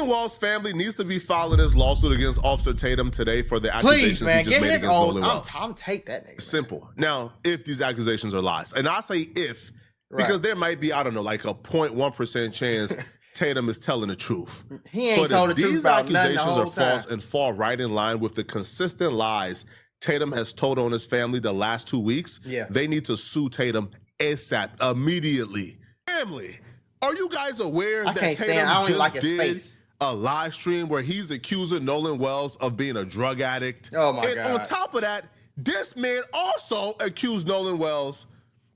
Nolan Wells' family needs to be filing his lawsuit against Officer Tatum today for the accusations he just made against Nolan Wells. I'm take that nigga. Simple. Now, if these accusations are lies, and I say if, because there might be, I don't know, like a 0.1% chance Tatum is telling the truth. He ain't told the truth about nothing the whole time. These accusations are false and fall right in line with the consistent lies Tatum has told on his family the last 2 weeks. They need to sue Tatum ASAP, immediately. Family, are you guys aware that Tatum just did a live stream where he's accusing Nolan Wells of being a drug addict? Oh my God. And on top of that, this man also accused Nolan Wells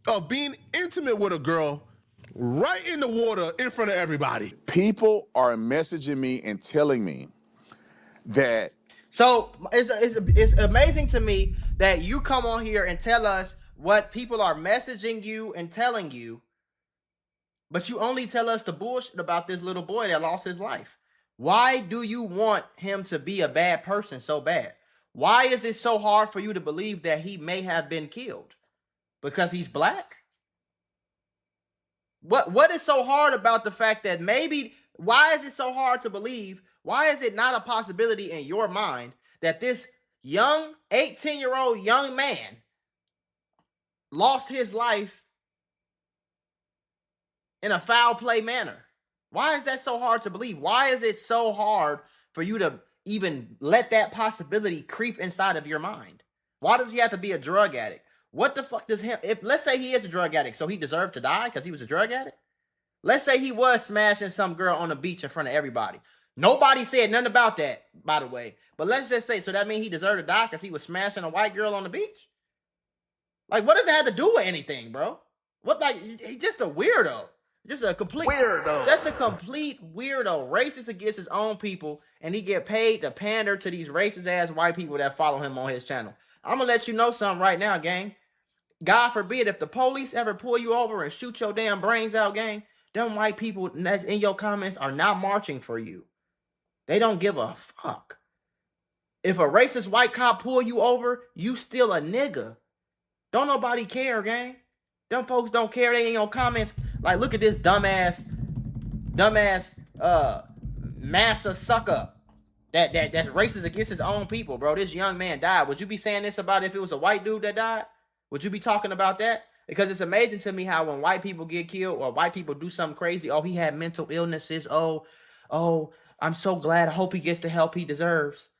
of being intimate with a girl right in the water in front of everybody. People are messaging me and telling me that. So it's amazing to me that you come on here and tell us what people are messaging you and telling you, but you only tell us the bullshit about this little boy that lost his life. Why do you want him to be a bad person so bad? Why is it so hard for you to believe that he may have been killed? Because he's black? What is so hard about the fact that maybe, why is it so hard to believe? Why is it not a possibility in your mind that this young 18-year-old young man lost his life in a foul play manner? Why is that so hard to believe? Why is it so hard for you to even let that possibility creep inside of your mind? Why does he have to be a drug addict? What the fuck does him, if let's say he is a drug addict, so he deserved to die because he was a drug addict? Let's say he was smashing some girl on the beach in front of everybody. Nobody said nothing about that, by the way. But let's just say, so that means he deserved to die because he was smashing a white girl on the beach? Like, what does it have to do with anything, bro? What, like, he's just a weirdo. Just a complete weirdo. Just a complete weirdo. Racist against his own people, and he get paid to pander to these racist ass white people that follow him on his channel. I'm gonna let you know something right now, gang. God forbid if the police ever pull you over and shoot your damn brains out, gang, them white people that's in your comments are not marching for you. They don't give a fuck. If a racist white cop pull you over, you still a nigga. Don't nobody care, gang. Them folks don't care. They in your comments. Like, look at this dumbass, massa sucker that's racist against his own people, bro. This young man died. Would you be saying this about if it was a white dude that died? Would you be talking about that? Because it's amazing to me how when white people get killed or white people do something crazy, oh, he had mental illnesses. Oh, I'm so glad. I hope he gets the help he deserves.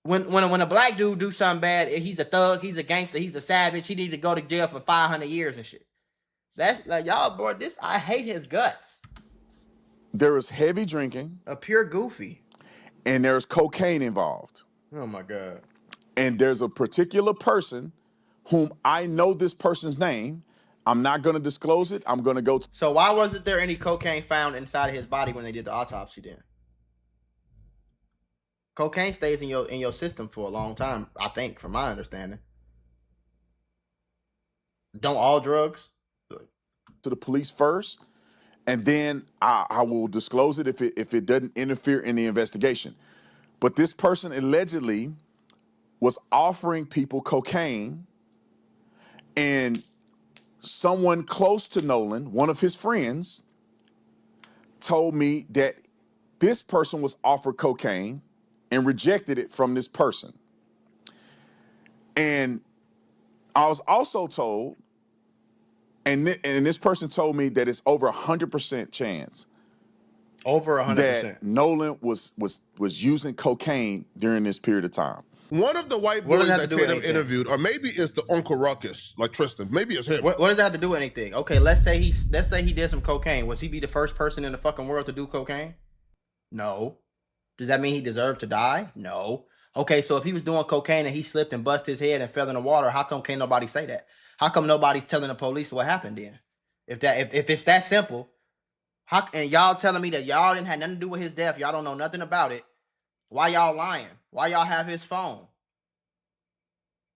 When a black dude do something bad, he's a thug, he's a gangster, he's a savage, he needs to go to jail for 500 years and shit. That's like, y'all, bro, I hate his guts. There is heavy drinking. A pure goofy. And there's cocaine involved. Oh my God. And there's a particular person whom I know this person's name. I'm not going to disclose it. I'm going to go. So why wasn't there any cocaine found inside of his body when they did the autopsy then? Cocaine stays in your system for a long time, I think, from my understanding. Don't all drugs? To the police first, and then I will disclose it if it doesn't interfere in the investigation. But this person allegedly was offering people cocaine, and someone close to Nolan, one of his friends, told me that this person was offered cocaine and rejected it from this person. And I was also told, and this person told me that it's over 100% chance. Over 100%. That Nolan was using cocaine during this period of time. One of the white boys that Tatum interviewed, or maybe it's the Uncle Ruckus, like Tristan. Maybe it's him. What does that have to do with anything? Okay, let's say he did some cocaine. Was he be the first person in the fucking world to do cocaine? No. Does that mean he deserved to die? No. Okay, so if he was doing cocaine and he slipped and busted his head and fell in the water, how come can't nobody say that? How come nobody's telling the police what happened then? If it's that simple, and y'all telling me that y'all didn't have nothing to do with his death, y'all don't know nothing about it, why y'all lying? Why y'all have his phone?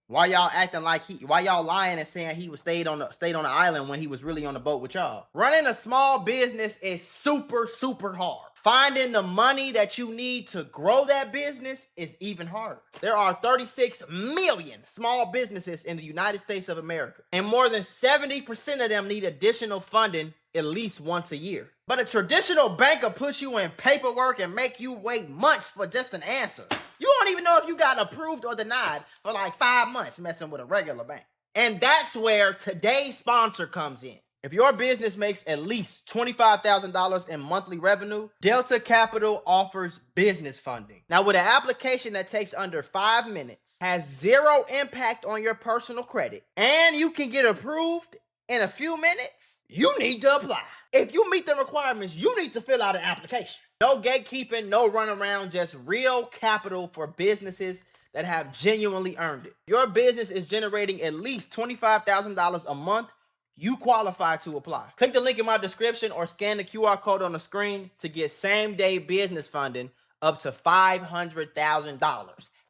Why y'all acting like why y'all lying and saying he was stayed on the island when he was really on the boat with y'all? Running a small business is super, super hard. Finding the money that you need to grow that business is even harder. There are 36 million small businesses in the United States of America, and more than 70% of them need additional funding at least once a year. But a traditional banker puts you in paperwork and make you wait months for just an answer. You don't even know if you got approved or denied for like 5 months messing with a regular bank. And that's where today's sponsor comes in. If your business makes at least $25,000 in monthly revenue, Delta Capital offers business funding. Now, with an application that takes under 5 minutes, has zero impact on your personal credit, and you can get approved in a few minutes, you need to apply. If you meet the requirements, you need to fill out an application. No gatekeeping, no runaround, just real capital for businesses that have genuinely earned it. Your business is generating at least $25,000 a month. You qualify to apply. Click the link in my description or scan the QR code on the screen to get same-day business funding up to $500,000.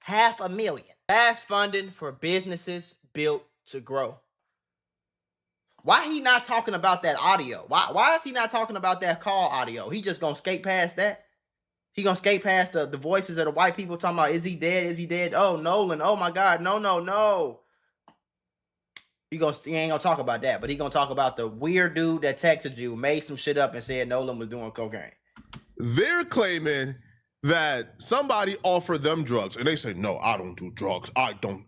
$500,000. Fast funding for businesses built to grow. Why he not talking about that audio? Why is he not talking about that call audio? He just gonna skate past that? He gonna skate past the voices of the white people talking about, is he dead? Is he dead? Oh, Nolan. Oh, my God. No. He ain't gonna talk about that, but he gonna talk about the weird dude that texted you, made some shit up, and said Nolan was doing cocaine. They're claiming that somebody offered them drugs, and they say, "No, I don't do drugs. I don't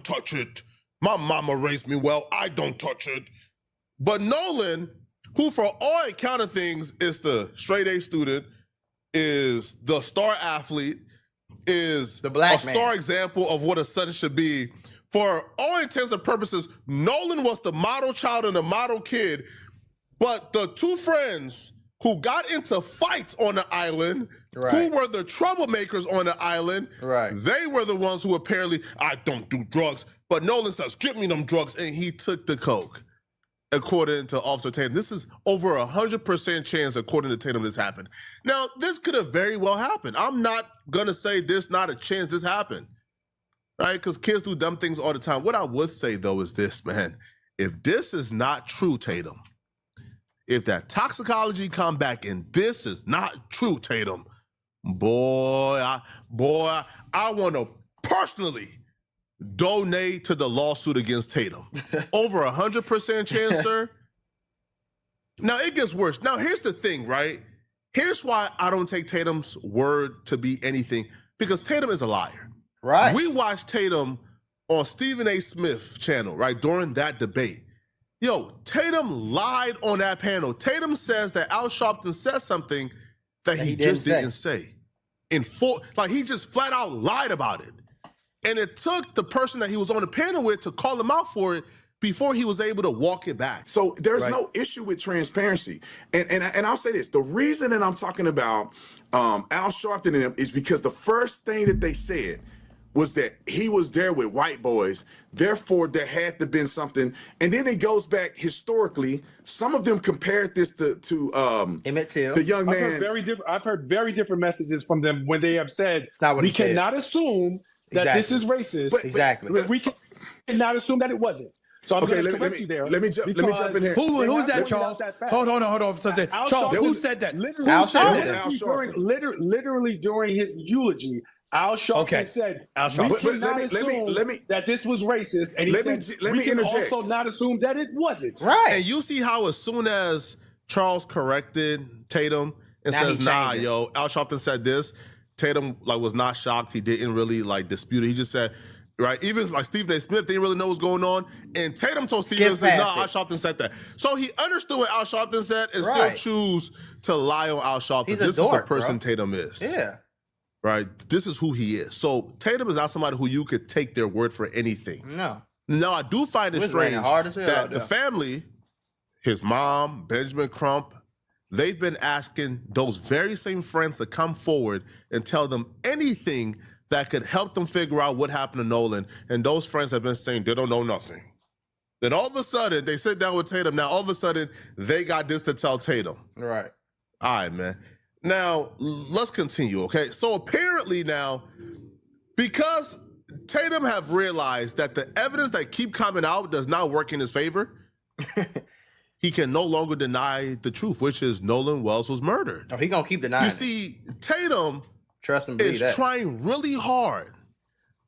touch it. My mama raised me well. I don't touch it." But Nolan, who for all account of things is the straight A student, is the star athlete, is the black man, star example of what a son should be. For all intents and purposes, Nolan was the model child and the model kid, but the two friends who got into fights on the island, who were the troublemakers on the island, they were the ones who apparently, I don't do drugs, but Nolan says, give me them drugs, and he took the coke. According to Officer Tatum, this is over 100% chance, according to Tatum, this happened. Now, this could have very well happened. I'm not gonna say there's not a chance this happened. Right? Because kids do dumb things all the time. What I would say, though, is this, man. If this is not true, Tatum, if that toxicology come back and this is not true, Tatum, boy, I want to personally donate to the lawsuit against Tatum. Over 100% chance, sir. Now, it gets worse. Now, here's the thing, right? Here's why I don't take Tatum's word to be anything, because Tatum is a liar. Right. We watched Tatum on Stephen A. Smith channel, right, during that debate. Yo, Tatum lied on that panel. Tatum says that Al Sharpton said something that he just didn't say. He just flat out lied about it. And it took the person that he was on the panel with to call him out for it before he was able to walk it back. So there's no issue with transparency. And I'll say this, the reason that I'm talking about Al Sharpton and him is because the first thing that they said was that he was there with white boys, therefore there had to been something. And then it goes back historically. Some of them compared this to Emmett Till, the young man. I've heard very different messages from them when they have said, we cannot assume that this is racist. Exactly. We cannot assume that it wasn't. So I'm going to correct you there. Let me jump in here. Who's that, Charles? Hold on. Charles, who said that? Al Sharpton. Literally during his eulogy, Al Sharpton said, we cannot assume that this was racist. And he said, we can also not assume that it wasn't. Right. And you see how as soon as Charles corrected Tatum and says, nah, yo, Al Sharpton said this, Tatum was not shocked. He didn't really dispute it. He just said, right, even Stephen A. Smith didn't really know what's going on. And Tatum told Stephen, Al Sharpton said that. So he understood what Al Sharpton said and still choose to lie on Al Sharpton. This is the person Tatum is. Yeah. Right? This is who he is. So Tatum is not somebody who you could take their word for anything. No. Now, I do find it strange that the family, his mom, Benjamin Crump, they've been asking those very same friends to come forward and tell them anything that could help them figure out what happened to Nolan. And those friends have been saying they don't know nothing. Then all of a sudden, they sit down with Tatum. Now, all of a sudden, they got this to tell Tatum. Right. All right, man. Now, let's continue, okay? So apparently now, because Tatum have realized that the evidence that keep coming out does not work in his favor, he can no longer deny the truth, which is Nolan Wells was murdered. Oh, he gonna keep denying You see, Tatum is trying really hard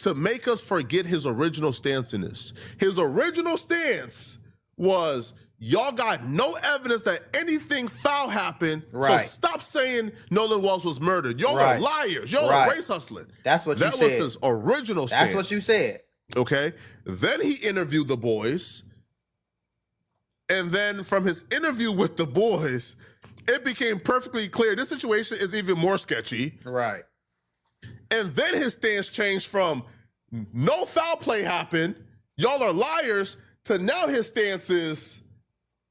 to make us forget his original stance in this. His original stance was, y'all got no evidence that anything foul happened. Right. So stop saying Nolan Walsh was murdered. Y'all are liars. Y'all are race hustling. That's what you said. That was his original stance. That's what you said. Okay. Then he interviewed the boys. And then from his interview with the boys, it became perfectly clear this situation is even more sketchy. Right. And then his stance changed from no foul play happened, y'all are liars, to now his stance is,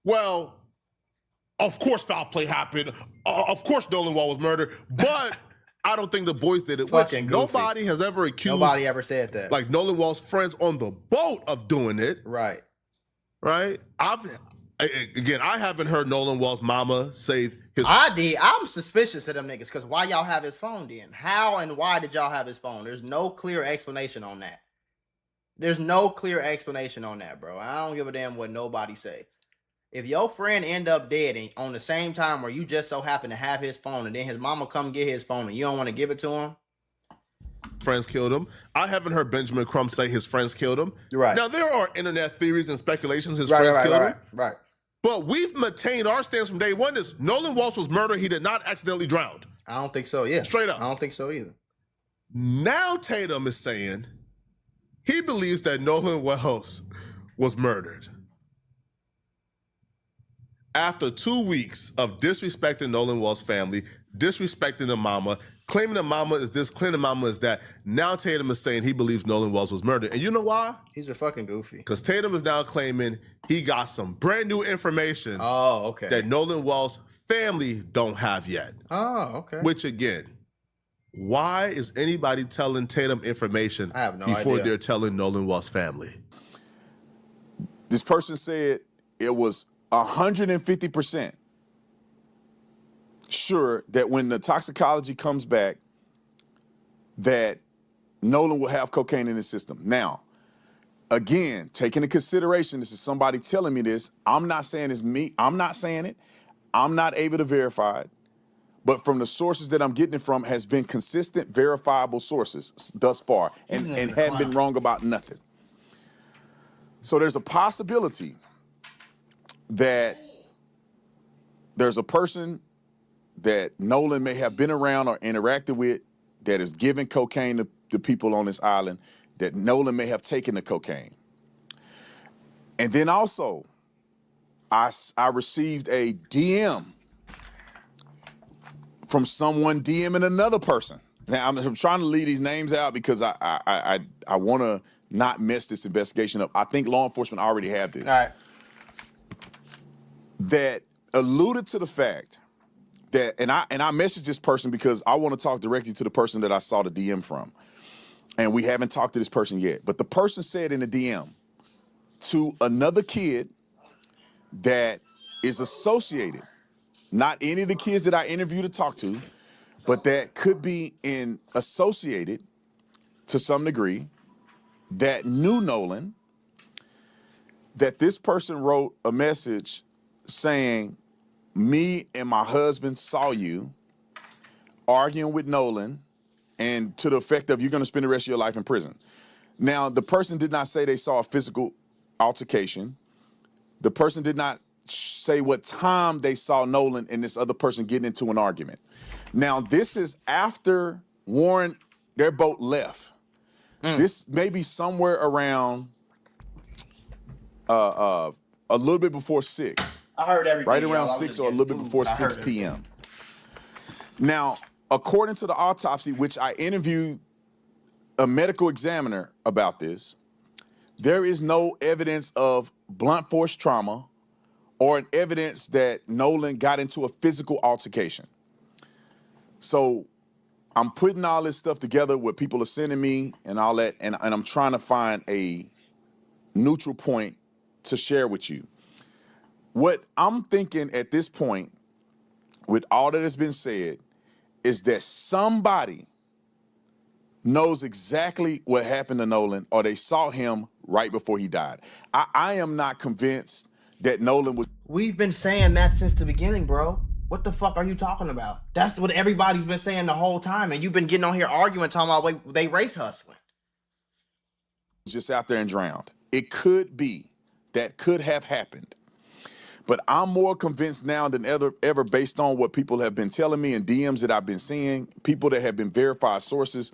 well, of course foul play happened. Of course Nolan Wall was murdered, but I don't think the boys did it. Which nobody has ever accused. Nobody ever said that. Like Nolan Wall's friends on the boat of doing it. Right. Right? I haven't heard Nolan Wall's mama say his... I did. I'm suspicious of them niggas because why y'all have his phone then? How and why did y'all have his phone? There's no clear explanation on that. There's no clear explanation on that, bro. I don't give a damn what nobody say. If your friend end up dead and on the same time where you just so happen to have his phone and then his mama come get his phone and you don't want to give it to him, friends killed him. I haven't heard Benjamin Crumb say his friends killed him. Right. Now, there are internet theories and speculations his friends killed him. Right. But we've maintained our stance from day one is Nolan Walsh was murdered. He did not accidentally drown. I don't think so, yeah. Straight up. I don't think so either. Now Tatum is saying he believes that Nolan Walsh was murdered. After 2 weeks of disrespecting Nolan Walsh's family, disrespecting the mama, claiming the mama is this, claiming the mama is that, now Tatum is saying he believes Nolan Walsh was murdered. And you know why? He's a fucking goofy. Because Tatum is now claiming he got some brand new information that Nolan Walsh's family don't have yet. Oh, okay. Which again, why is anybody telling Tatum information I have no before idea. they're telling Nolan Walsh's family? This person said it was 150% sure that when the toxicology comes back, that Nolan will have cocaine in his system. Now, again, taking into consideration, this is somebody telling me this. I'm not saying it's me. I'm not saying it. I'm not able to verify it. But from the sources that I'm getting it from has been consistent, verifiable sources thus far and hadn't been wrong about nothing. So there's a possibility that there's a person that Nolan may have been around or interacted with that is giving cocaine to people on this island, that Nolan may have taken the cocaine. And then also, I received a DM from someone DMing another person. Now, I'm trying to leave these names out because I want to not mess this investigation up. I think law enforcement already have this. All right. That alluded to the fact that, and I messaged this person because I want to talk directly to the person that I saw the DM from. And we haven't talked to this person yet. But the person said in the DM to another kid that is associated, not any of the kids that I interviewed or talked to, but that could be associated to some degree, that knew Nolan, that this person wrote a message saying, me and my husband saw you arguing with Nolan, and to the effect of you're going to spend the rest of your life in prison. Now, the person did not say they saw a physical altercation. The person did not say what time they saw Nolan and this other person getting into an argument. Now, this is after Warren, their boat left. This may be somewhere around a little bit before 6. I heard everything. Right around 6 or a little bit before 6 p.m. Now, according to the autopsy, which I interviewed a medical examiner about this, there is no evidence of blunt force trauma or an evidence that Nolan got into a physical altercation. So I'm putting all this stuff together, what people are sending me and all that, and I'm trying to find a neutral point to share with you. What I'm thinking at this point, with all that has been said, is that somebody knows exactly what happened to Nolan, or they saw him right before he died. I am not convinced that Nolan was... We've been saying that since the beginning, bro. What the fuck are you talking about? That's what everybody's been saying the whole time, and you've been getting on here arguing, talking about they race hustling. Just out there and drowned. It could be. That could have happened. But I'm more convinced now than ever based on what people have been telling me and DMs that I've been seeing, people that have been verified sources,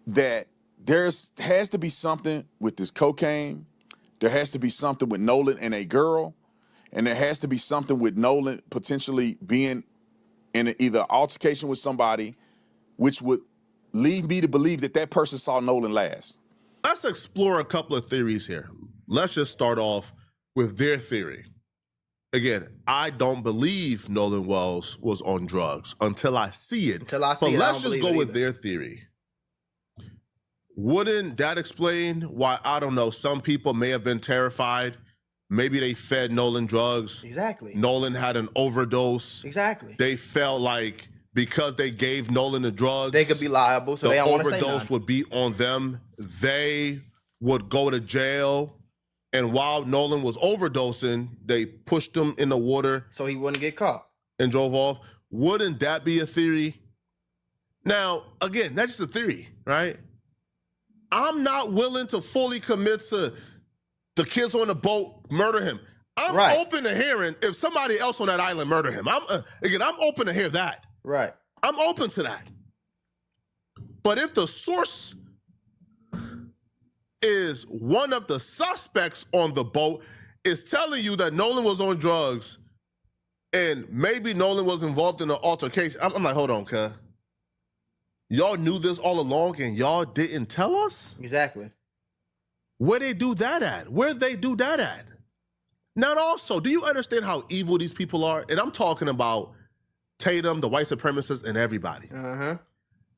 that has to be something with this cocaine. There has to be something with Nolan and a girl. And there has to be something with Nolan potentially being in either altercation with somebody, which would lead me to believe that that person saw Nolan last. Let's explore a couple of theories here. Let's just start off with their theory. Again, I don't believe Nolan Wells was on drugs until I see it. But let's just go with their theory. Wouldn't that explain why, I don't know, some people may have been terrified? Maybe they fed Nolan drugs. Exactly. Nolan had an overdose. Exactly. They felt like because they gave Nolan the drugs, they could be liable, so they don't want to say nothing. The overdose would be on them. They would go to jail. And while Nolan was overdosing, they pushed him in the water. So he wouldn't get caught. And drove off. Wouldn't that be a theory? Now, again, that's just a theory, right? I'm not willing to fully commit to the kids on the boat murder him. I'm open to hearing if somebody else on that island murder him. I'm open to hear that. Right. I'm open to that. But if the source is one of the suspects on the boat is telling you that Nolan was on drugs and maybe Nolan was involved in an altercation, I'm like, hold on, cuz. Y'all knew this all along and y'all didn't tell us? Exactly. Where they do that at? Where they do that at? Now also, do you understand how evil these people are? And I'm talking about Tatum, the white supremacists, and everybody. Uh-huh.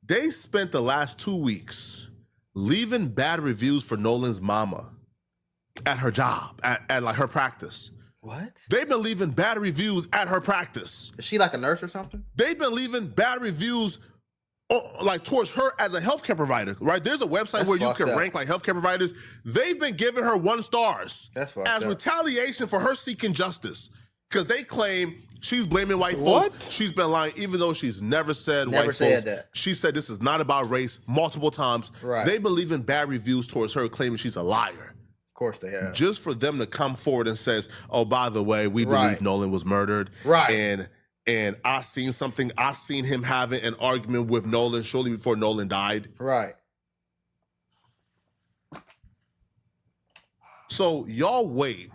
They spent the last 2 weeks leaving bad reviews for Nolan's mama at her job, at like her practice. What? They've been leaving bad reviews at her practice. Is she like a nurse or something? They've been leaving bad reviews like towards her as a healthcare provider, right? There's a website where you can rank like healthcare providers. They've been giving her 1 stars as retaliation for her seeking justice because they claim she's blaming white folks. She's been lying, even though she's never said white folks. That. She said this is not about race multiple times. Right. They've been leaving bad reviews towards her, claiming she's a liar. Of course they have. Just for them to come forward and says, oh, by the way, we believe Nolan was murdered. Right. And I seen something. I seen him having an argument with Nolan shortly before Nolan died. Right. So y'all wait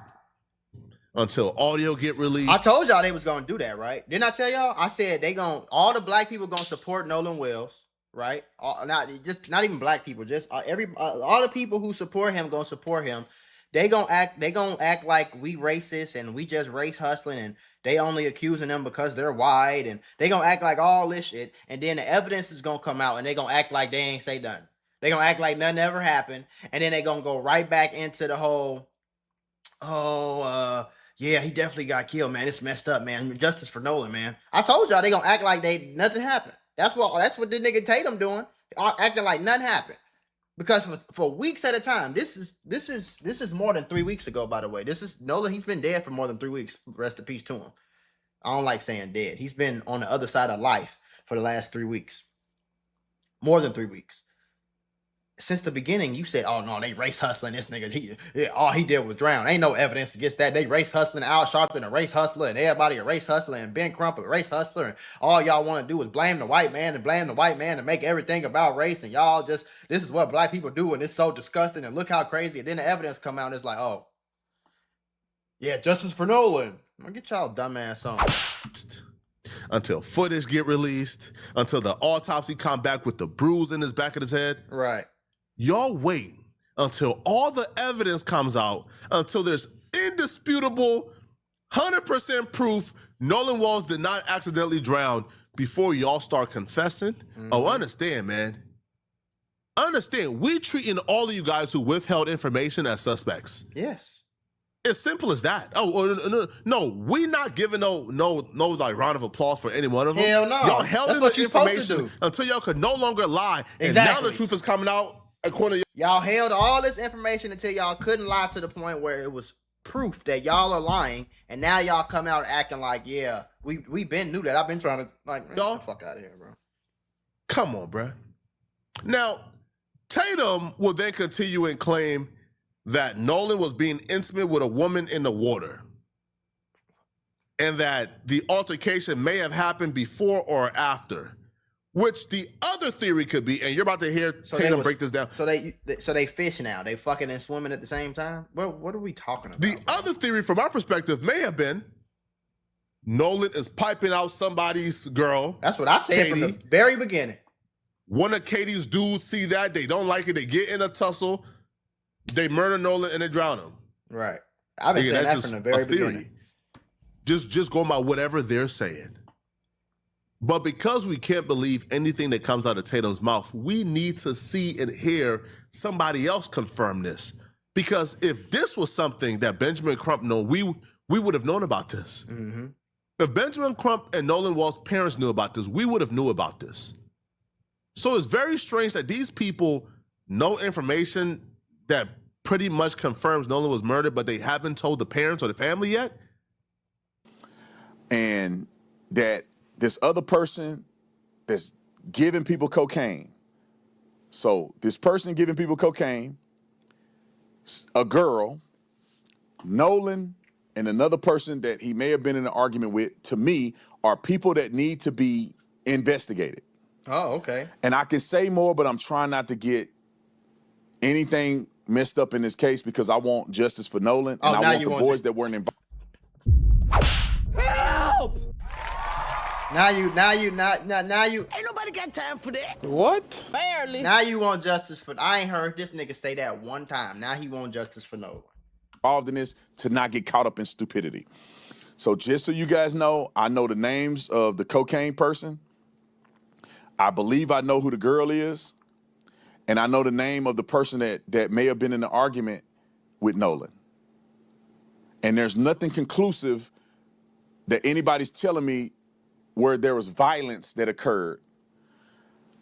until audio get released. I told y'all they was gonna do that, right? Didn't I tell y'all? I said all the black people gonna support Nolan Wells, right? Not even black people, just all the people who support him gonna support him. They gonna act like we racist and we just race hustling and they only accusing them because they're white and they gonna act like all this shit and then the evidence is gonna come out and they gonna act like they ain't say nothing. They gonna act like nothing ever happened and then they gonna go right back into the whole, yeah, he definitely got killed, man. It's messed up, man. Justice for Nolan, man. I told y'all they gonna act like nothing happened. That's what the nigga Tatum doing, acting like nothing happened. Because for weeks at a time, this is more than 3 weeks ago, by the way. This is Nolan. He's been dead for more than 3 weeks. Rest in peace to him. I don't like saying dead. He's been on the other side of life for the last 3 weeks. More than 3 weeks. Since the beginning, you said, oh, no, they race hustling this nigga. All he did was drown. Ain't no evidence against that. They race hustling. Al Sharpton a race hustler, and everybody a race hustler, and Ben Crump a race hustler, and all y'all want to do is blame the white man and make everything about race, and y'all this is what black people do, and it's so disgusting, and look how crazy. And then the evidence come out, and it's like, oh, yeah, justice for Nolan. Get y'all dumbass on. Until footage get released, until the autopsy come back with the bruise in his back of his head. Right. Y'all wait until all the evidence comes out, until there's indisputable 100% proof Nolan Wells did not accidentally drown before y'all start confessing. Mm-hmm. Oh, understand, man. Understand, we treating all of you guys who withheld information as suspects. Yes. It's simple as that. No, we not giving no like round of applause for any one of them. Hell no. Y'all held in the information until y'all could no longer lie. Exactly. And now the truth is coming out. Y'all held all this information until y'all couldn't lie to the point where it was proof that y'all are lying, and now y'all come out acting like, yeah, we been knew that. I've been trying to man, get the fuck out of here, bro. Come on, bro. Now, Tatum will then continue and claim that Nolan was being intimate with a woman in the water. and that the altercation may have happened before or after. Which the other theory could be, and you're about to hear Tatum break this down. So they fish now. They fucking and swimming at the same time. Well, what are we talking about? The other theory, from our perspective, may have been Nolan is piping out somebody's girl. That's what I said from the very beginning. One of Katie's dudes see that, they don't like it, they get in a tussle, they murder Nolan and they drown him. Right. I've been saying that from the very beginning. Just going by whatever they're saying. But because we can't believe anything that comes out of Tatum's mouth, we need to see and hear somebody else confirm this. Because if this was something that Benjamin Crump knew, we would have known about this. Mm-hmm. If Benjamin Crump and Nolan Wall's parents knew about this, we would have knew about this. So it's very strange that these people know information that pretty much confirms Nolan was murdered, but they haven't told the parents or the family yet. And that this other person that's giving people cocaine. So this person giving people cocaine, a girl, Nolan, and another person that he may have been in an argument with, to me, are people that need to be investigated. Oh, okay. And I can say more, but I'm trying not to get anything messed up in this case because I want justice for Nolan, and I want the boys that weren't involved. Help! Now you. Ain't nobody got time for that. What? Barely. Now you want justice for. I ain't heard this nigga say that one time. Now he want justice for Nolan. Involved in this to not get caught up in stupidity. So just so you guys know, I know the names of the cocaine person. I believe I know who the girl is. And I know the name of the person that may have been in an argument with Nolan. And there's nothing conclusive that anybody's telling me where there was violence that occurred.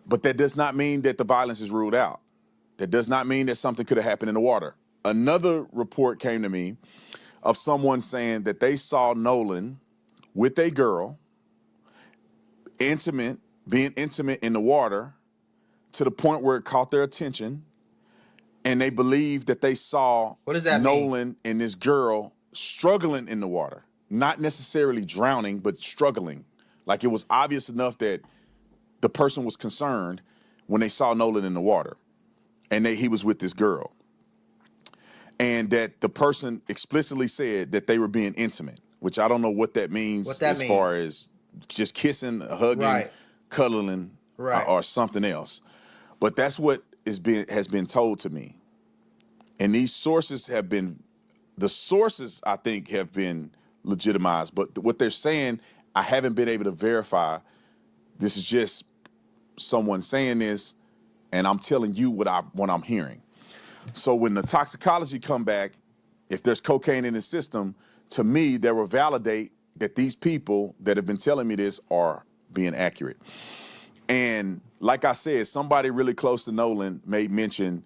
But that does not mean that the violence is ruled out. That does not mean that something could have happened in the water. Another report came to me of someone saying that they saw Nolan with a girl, being intimate in the water to the point where it caught their attention. And they believed that they saw Nolan and this girl struggling in the water. Not necessarily drowning, but struggling. Like it was obvious enough that the person was concerned when they saw Nolan in the water. And he was with this girl. And that the person explicitly said that they were being intimate, which I don't know what that means far as just kissing, hugging, cuddling, or something else. But that's what has been told to me. And these sources I think, have been legitimized. But what they're saying, I haven't been able to verify. This is just someone saying this, and I'm telling you what I'm hearing. So when the toxicology come back, if there's cocaine in the system, to me, that will validate that these people that have been telling me this are being accurate. And like I said, somebody really close to Nolan made mention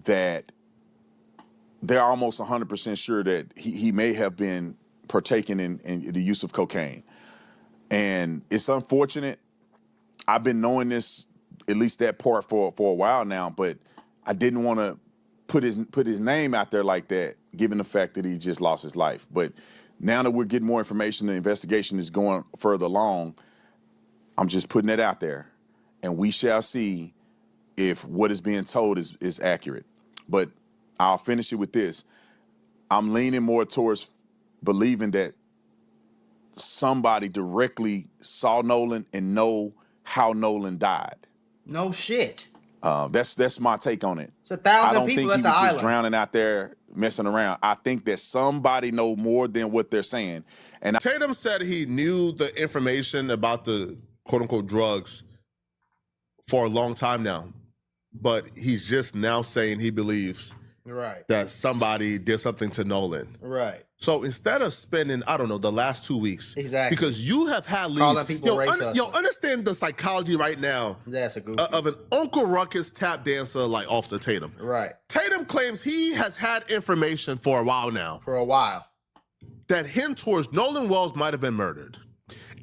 that they're almost 100% sure that he may have been partaking in the use of cocaine. And it's unfortunate. I've been knowing this, at least that part, for a while now, but I didn't want to put his name out there like that, given the fact that he just lost his life. But now that we're getting more information, the investigation is going further along, I'm just putting it out there. And we shall see if what is being told is accurate. But I'll finish it with this. I'm leaning more towards believing that somebody directly saw Nolan and know how Nolan died. No shit. That's my take on it. It's 1,000 people at the island. I don't think he was just drowning out there messing around. I think that somebody know more than what they're saying. And Tatum said he knew the information about the quote-unquote drugs for a long time now, but he's just now saying he believes that somebody did something to Nolan. Right. So instead of spending, I don't know, the last 2 weeks, because you have had leads. Understand the psychology right now of an Uncle Ruckus tap dancer like Officer Tatum. Right. Tatum claims he has had information for a while now. For a while. That hint towards Nolan Wells might have been murdered.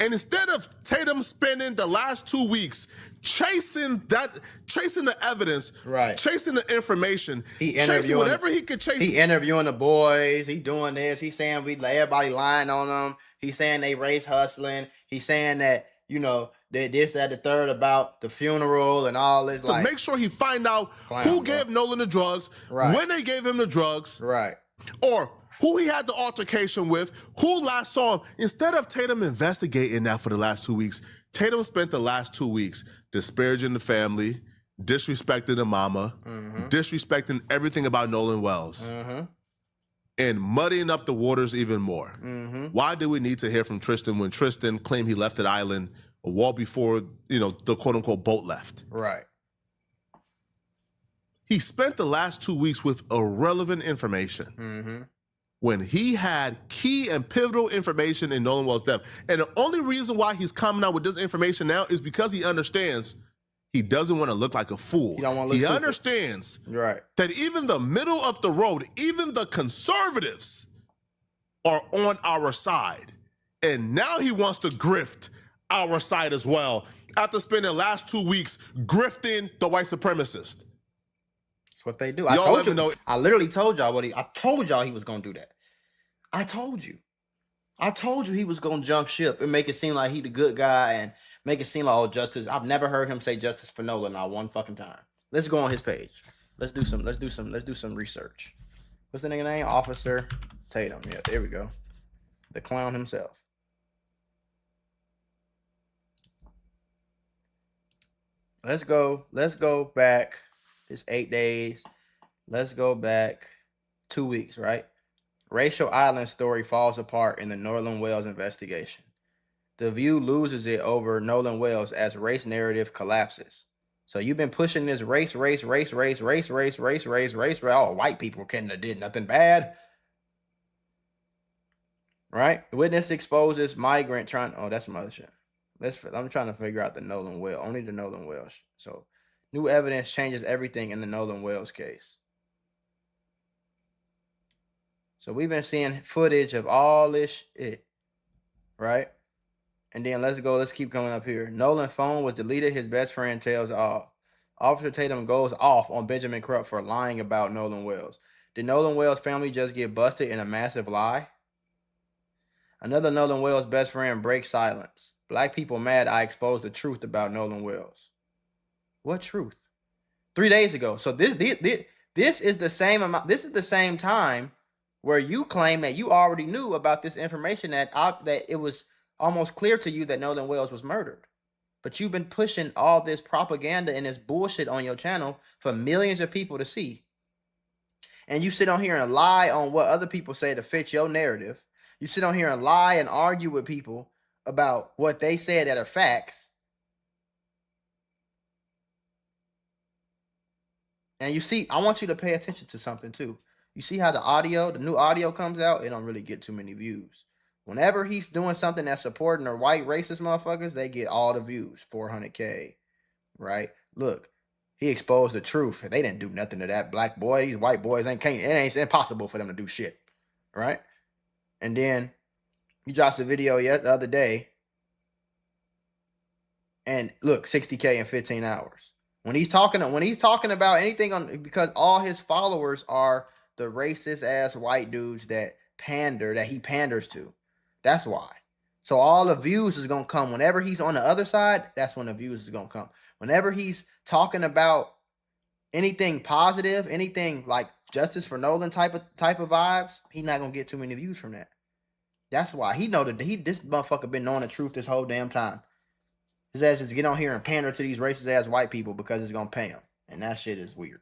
And instead of Tatum spending the last 2 weeks chasing the evidence, right, chasing the information, he chasing whatever he could chase. He interviewing the boys. He doing this. He's saying everybody lying on him. He's saying they race hustling. He's saying that, you know, they this, that, the third about the funeral and all this. To make sure he find out who gave Nolan the drugs, when they gave him the drugs, or who he had the altercation with, who last saw him. Instead of Tatum investigating that for the last 2 weeks, Tatum spent the last 2 weeks disparaging the family, disrespecting the mama, disrespecting everything about Nolan Wells, and muddying up the waters even more. Why do we need to hear from Tristan when Tristan claimed he left the island a while before, you know, the quote-unquote boat left? Right. He spent the last 2 weeks with irrelevant information when he had key and pivotal information in Nolan Wells' death. And the only reason why he's coming out with this information now is because he understands he doesn't want to look like a fool. He understands that even the middle of the road, even the conservatives are on our side. And now he wants to grift our side as well after spending the last 2 weeks grifting the white supremacist. That's what they do. I told you. I literally told y'all I told y'all he was gonna do that. I told you he was gonna jump ship and make it seem like he the good guy and make it seem like, oh, justice. I've never heard him say justice for Nolan not one fucking time. Let's go on his page. Let's do some research. What's the nigga name? Officer Tatum. Yeah, there we go. The clown himself. Let's go back. It's 8 days. Let's go back 2 weeks, right? Racial Island story falls apart in the Nolan Wells investigation. The View loses it over Nolan Wells as race narrative collapses. So you've been pushing this race. Oh, white people couldn't have did nothing bad. Right? Witness exposes migrant trying. Oh, that's some other shit. I'm trying to figure out the Nolan Wells. Only the Nolan Wells. So new evidence changes everything in the Nolan Wells case. So we've been seeing footage of all this shit, right? And then let's keep coming up here. Nolan's phone was deleted. His best friend tells all. Officer Tatum goes off on Benjamin Krupp for lying about Nolan Wells. Did Nolan Wells' family just get busted in a massive lie? Another Nolan Wells' best friend breaks silence. Black people mad I exposed the truth about Nolan Wells. What truth? 3 days ago. So this is the same amount. This is the same time where you claim that you already knew about this information that it was almost clear to you that Nolan Wells was murdered. But you've been pushing all this propaganda and this bullshit on your channel for millions of people to see. And you sit on here and lie on what other people say to fit your narrative. You sit on here and lie and argue with people about what they said that are facts. And you see, I want you to pay attention to something too. You see how the new audio comes out? It don't really get too many views. Whenever he's doing something that's supporting the white racist motherfuckers, they get all the views, 400K, right? Look, he exposed the truth. They didn't do nothing to that black boy. These white boys it's impossible for them to do shit, right? And then he drops a video the other day, and look, 60K in 15 hours. When he's talking about anything because all his followers are the racist ass white dudes that he panders to. That's why. So all the views is gonna come whenever he's on the other side. That's when the views is gonna come. Whenever he's talking about anything positive, anything like justice for Nolan type of vibes, he's not gonna get too many views from that. That's why he know that this motherfucker been knowing the truth this whole damn time. His ass just get on here and pander to these racist ass white people because it's gonna pay him, and that shit is weird.